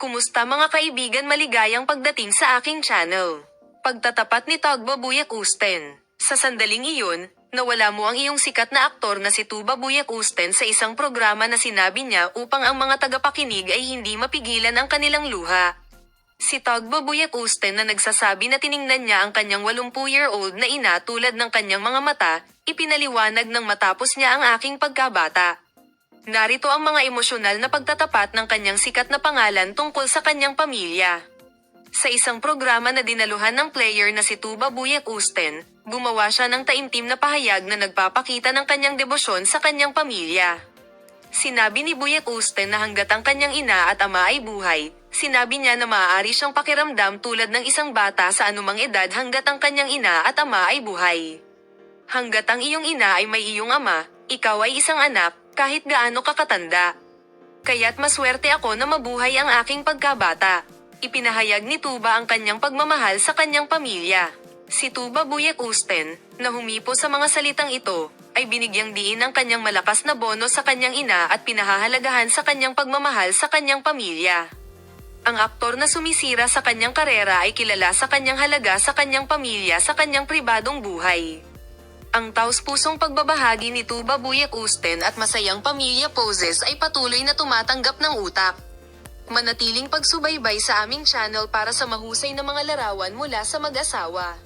Kumusta mga kaibigan, maligayang pagdating sa aking channel. Pagtatapat ni Tugba Buyak Usten. Sa sandaling iyon, nawala mo ang iyong sikat na aktor na si Tuba Buyak Usten sa isang programa na sinabi niya upang ang mga tagapakinig ay hindi mapigilan ang kanilang luha. Si Tugba Buyak Usten na nagsasabi na tiningnan niya ang kanyang 80-year-old na ina tulad ng kanyang mga mata, ipinaliwanag ng matapos niya ang aking pagkabata. Narito ang mga emosyonal na pagtatapat ng kanyang sikat na pangalan tungkol sa kanyang pamilya. Sa isang programa na dinaluhan ng player na si Tuba Buyak Usten, gumawa siya ng taimtim na pahayag na nagpapakita ng kanyang debosyon sa kanyang pamilya. Sinabi ni Buyak Usten na hanggat ang kanyang ina at ama ay buhay, sinabi niya na maaari siyang pakiramdam tulad ng isang bata sa anumang edad hanggat ang kanyang ina at ama ay buhay. Hanggat ang iyong ina ay may iyong ama, ikaw ay isang anak, kahit gaano ka katanda. Kaya't maswerte ako na mabuhay ang aking pagkabata. Ipinahayag ni Tuba ang kanyang pagmamahal sa kanyang pamilya. Si Tuba Buyak Usten, na humipo sa mga salitang ito, ay binigyang diin ang kanyang malakas na bono sa kanyang ina at pinahahalagahan sa kanyang pagmamahal sa kanyang pamilya. Ang aktor na sumisira sa kanyang karera ay kilala sa kanyang halaga sa kanyang pamilya sa kanyang pribadong buhay. Ang taus-pusong pagbabahagi ni Tuba Buyak Usten at masayang pamilya poses ay patuloy na tumatanggap ng utak. Manatiling pagsubaybay sa aming channel para sa mahusay na mga larawan mula sa mag-asawa.